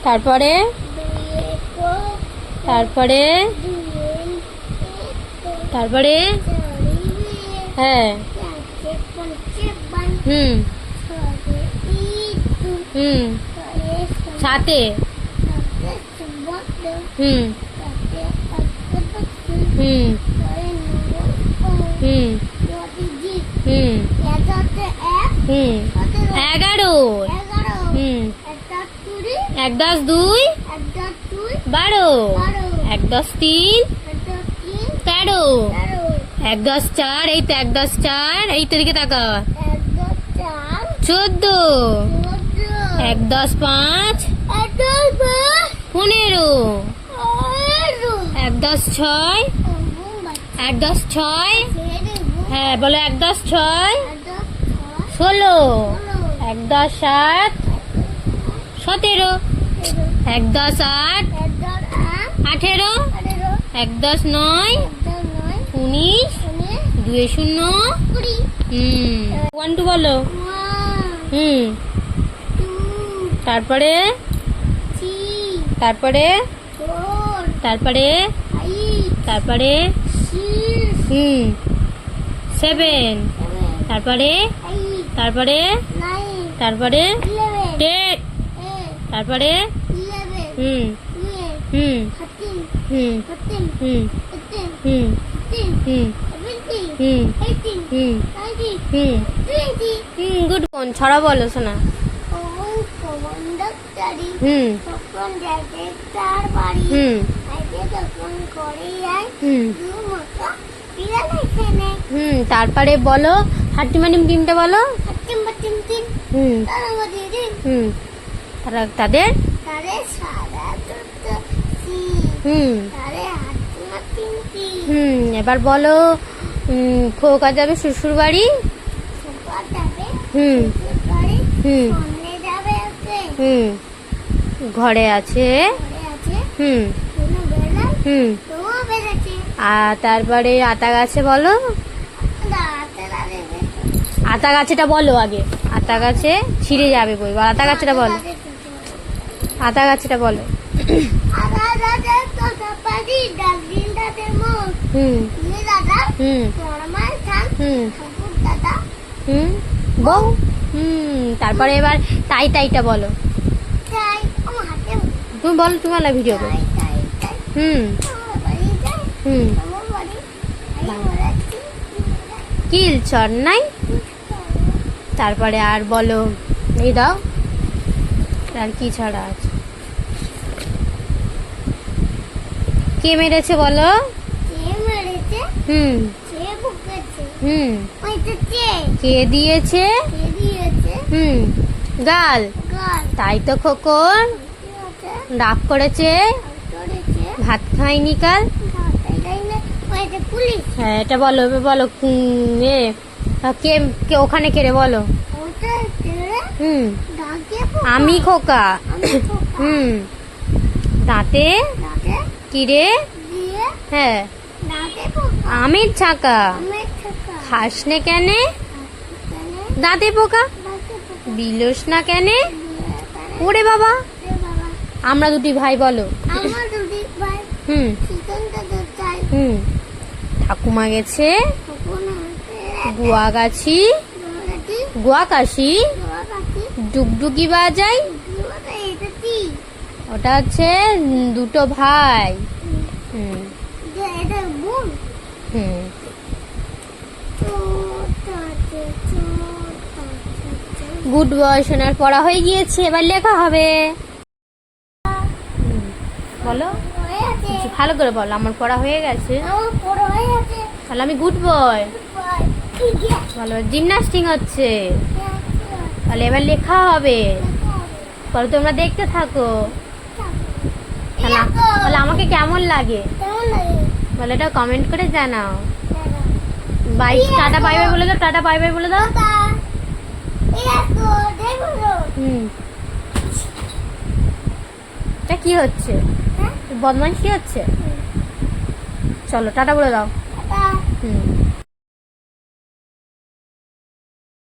তারপরে তারপরে তারপরে হ্যাঁ হুম হুম সাথে হুম হুম হুম হুম হুম 11 হুম 1 10 2 12 1 10 3 13 1 10 4 এই তো 1 10 4 এই তো দিকে তাকা 14 1 10 5 15 1 10 6 1 10 6 হ্যাঁ বলো 1 10 6 16 1 10 7 17 1 10 8 18 1 10 9 19 2 0 1 2 বলো তারপরে তারপরে তারপরে তারপরে 7 তারপরে তারপরে তারপরে 10 তারপরে গুড কোন ছড়া বলো শোনা তারপরে বলো হাট্টিমাটিম টিমটা বলো তাদের এবার বলো খোকা যাবে শ্বশুর বাড়ি ঘরে আছে আর তারপরে আতা গাছে বলো আতা গাছেটা বলো আগে আতা গাছে ছিঁড়ে যাবে বই আতা গাছটা বলো আতা গাছটা বলো বউ তারপরে এবার তাই তাইটা বলো তুমি বলো তুমি না ভিডিও করো কিল চর নাই তারপরে আর বলো এই দাও আর কি ছড়া আছে কে মেরেছে বলো কে দিয়েছে গাল তাই তো খোকন রাগ করেছে ভাত খাইনি কাল হ্যাঁ এটা বলো বলো কে ওখানে কে রে বলো আমি খোকা দাঁতে কিরে হ্যাঁ আমের ছাকা খাসনে কেনে দাঁতে পোকা বিলোস না কেনে ওরে বাবা আমরা দুটি ভাই বলো ঠাকুমা গেছে গুয়াকাশি ডুগডুগি বাজাই ওটা হচ্ছে দুটো ভাই গুড বয় সোনার পড়া হয়ে গিয়েছে এবার লেখা হবে বলো ভালো করে বলো আমার পড়া হয়ে গেছে তাহলে আমি গুড বয় ভালো জিমনাস্টিং হচ্ছে তাহলে এবার লেখা হবে পরে তোমরা দেখতে থাকো তাহলে আমাকে কেমন লাগে বলে এটা কমেন্ট করে জানাও বাই টাটা বাই বাই বলে দাও টাটা বাই বাই বলে দাও এটা কি হচ্ছে বদমাইশি হচ্ছে চলো টাটা বলে দাও